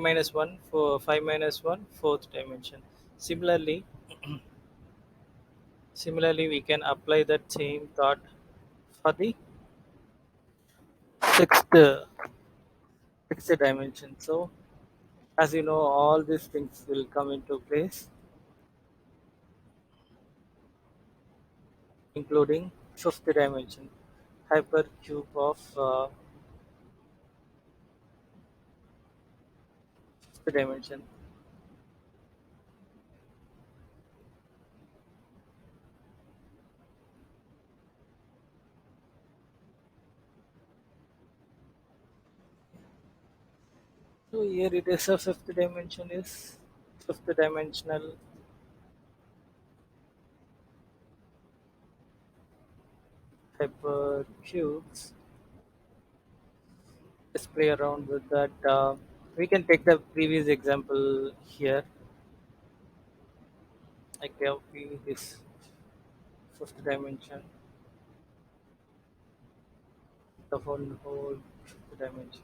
minus 1 for 5 minus 1 fourth dimension. Similarly, we can apply that same thought for the sixth sixth dimension. So as you know, all these things will come into place, including fifth dimension, hypercube of fifth dimension. So here it is a fifth dimension is fifth dimensional hypercubes. Let's play around with that. We can take the previous example here. I copy this fifth dimension, the whole fifth dimension.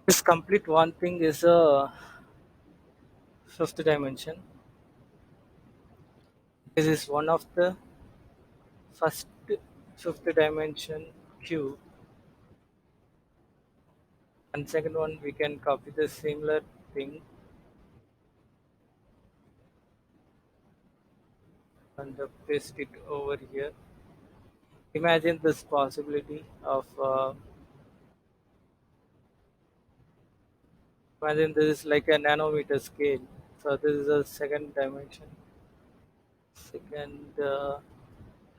This complete one thing is a fifth dimension. This is one of the first fifth dimension cube, and second one we can copy the similar thing and paste it over here. Imagine this possibility of imagine this is like a nanometer scale. So this is a second dimension, second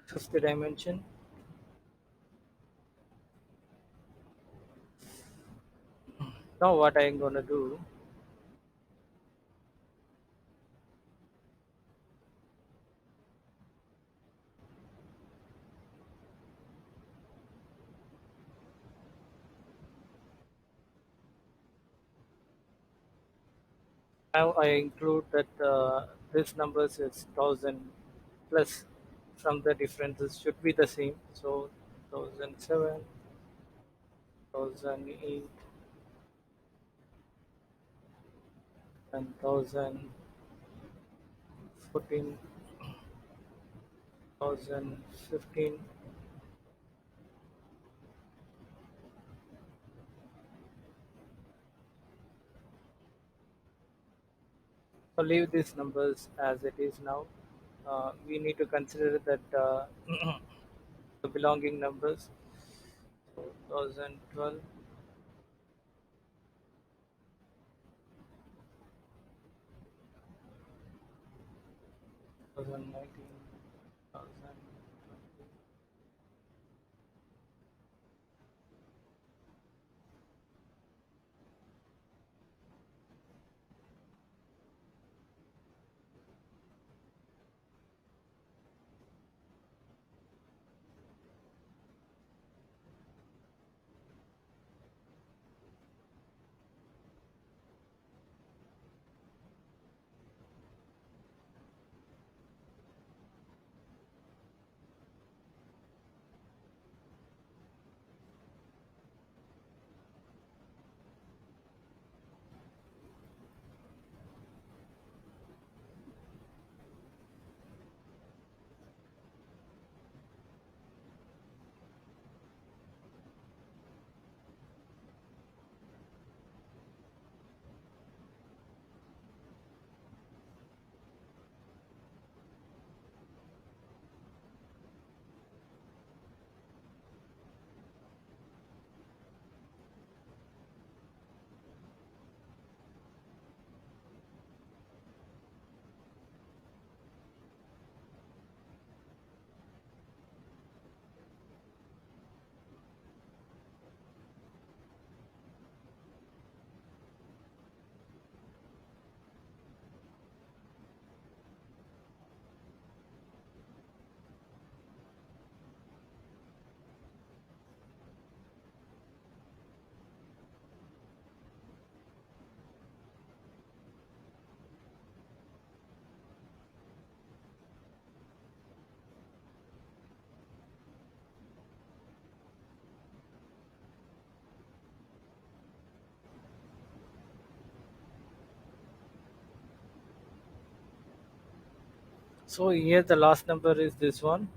fifth dimension. Now what I'm gonna do, now I include that this numbers is 1000 plus from the differences should be the same. So 1007, 1008, and 1014, 1015. So leave these numbers as it is now. We need to consider that the belonging numbers. So 2012, 2019, 2020. So here the last number is this one,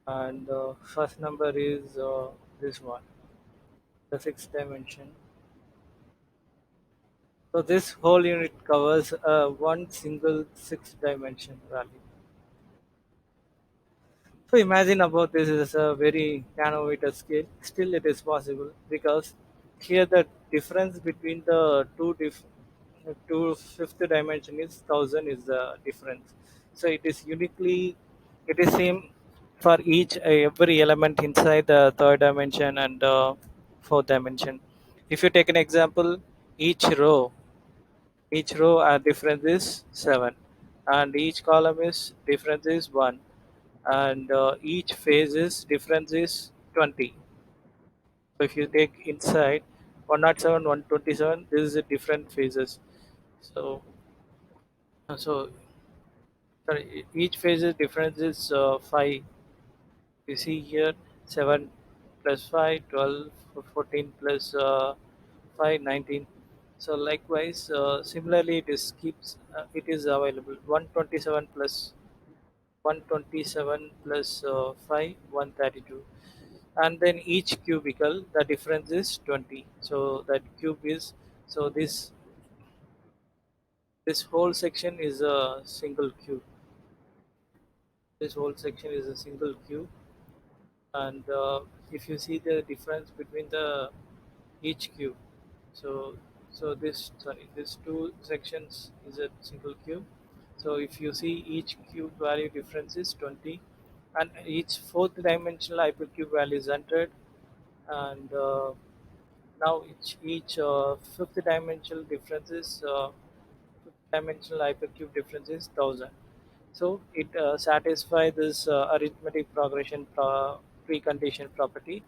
and the first number is this one, the sixth dimension. So this whole unit covers one single sixth dimension value. So imagine about this is a very nanometer scale. Still, it is possible because here the difference between the two fifth dimension is 1000 is the difference. So it is uniquely, it is same for each every element inside the third dimension and fourth dimension. If you take an example, each row each row difference is 7, and each column is difference is 1, and each phase is difference is 20. So if you take inside 107, 127, this is a different phases. So so sorry, each phase is difference is 5. You see here 7 plus 5, 12, 14 plus 5, 19. So likewise, similarly it is keeps it is available 127 plus 127 plus 5, 132, and then each cubicle the difference is 20. So that cube is, so this whole section is a single cube. This whole section is a single cube, and if you see the difference between the each cube, so this, sorry, this two sections is a single cube. So if you see each cube value difference is 20, and each fourth dimensional hypercube value is 100, and now each fifth dimensional difference is fifth dimensional hypercube difference is 1000. So it satisfies this arithmetic progression precondition property.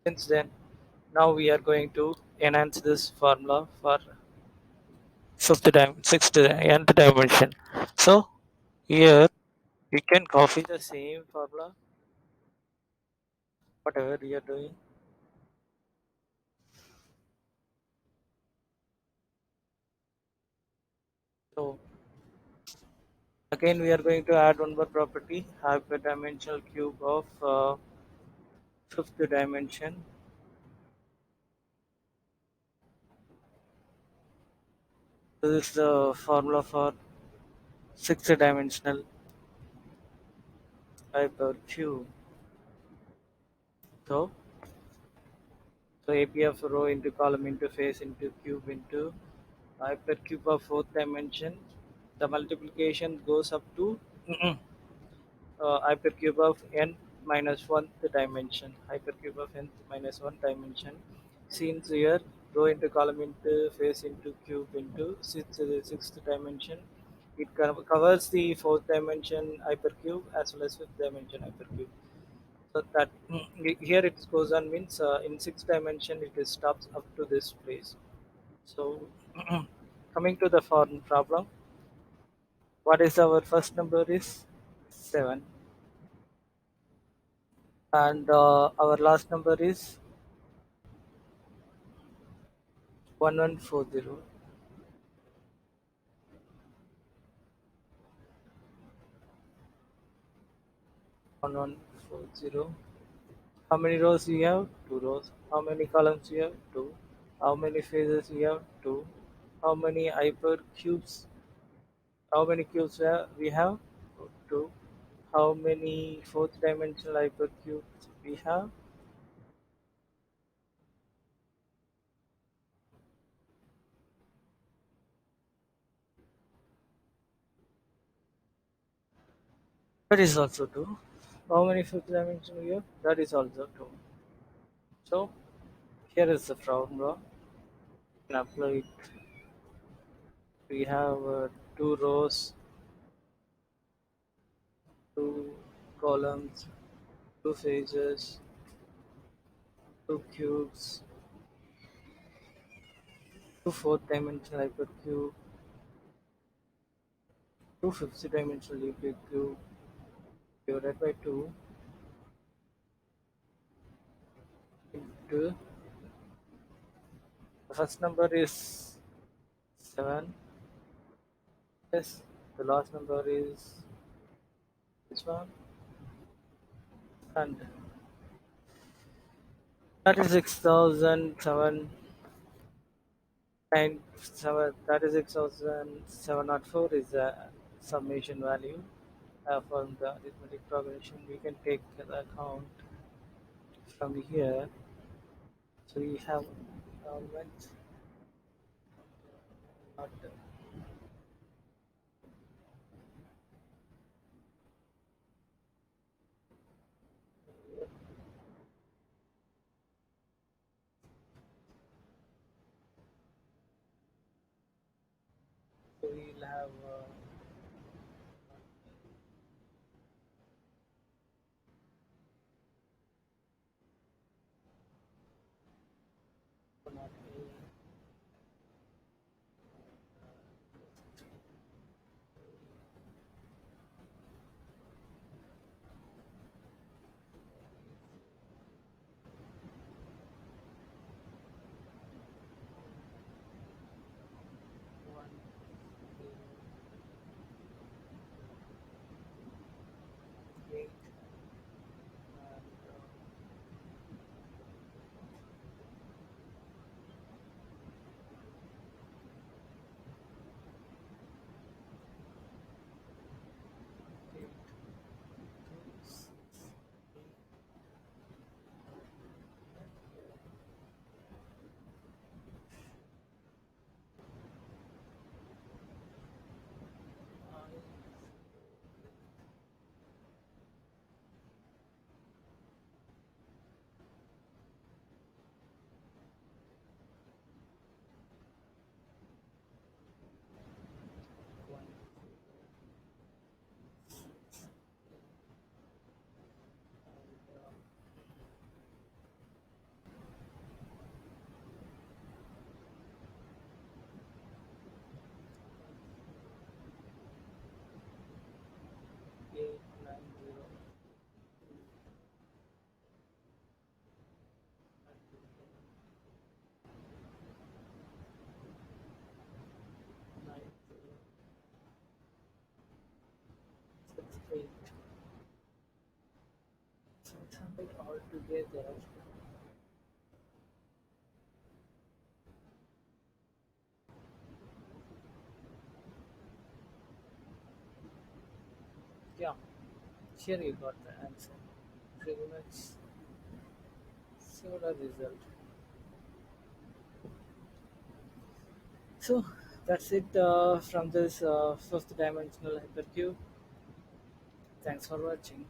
Since then, now we are going to enhance this formula for sixth nth dimension. So here you can copy the same formula, whatever you are doing. So again, we are going to add one more property: hyperdimensional cube of fifth dimension. This is the formula for sixth dimensional hypercube. So so APF row into column into face into cube into hypercube of fourth dimension. The multiplication goes up to hypercube of n minus one dimension. Hypercube of n minus one dimension. Since here row into column into face into cube into sixth dimension, it covers the fourth dimension hypercube as well as fifth dimension hypercube. So that here it goes on means in sixth dimension it is stops up to this place. So coming to the foreign problem, what is our first number is 7, and our last number is 1140. 1140. How many rows you have? Two rows. How many columns you have? Two. How many phases you have? Two. How many hypercubes? How many cubes we have? Two. How many fourth dimensional hypercubes we have? That is also two. How many fifth dimension we have? That is also two. So here is the formula. You can apply it. We have two rows, two columns, two phases, two cubes, two fourth dimensional hypercube, two fifth dimensional hypercube divided by two into the first number is 7, Yes, the last number is this one, and 36,704 is the summation value from the arithmetic progression. We can take the account from here. So we have went not so we'll have not one, eight, and 8, 6, 9, 1, 8, 9, 0, 9, 0, 6, 8. 600 altogether. Yeah, here you got the answer. Pretty much similar result. So that's it from this fifth dimensional hypercube. Thanks for watching.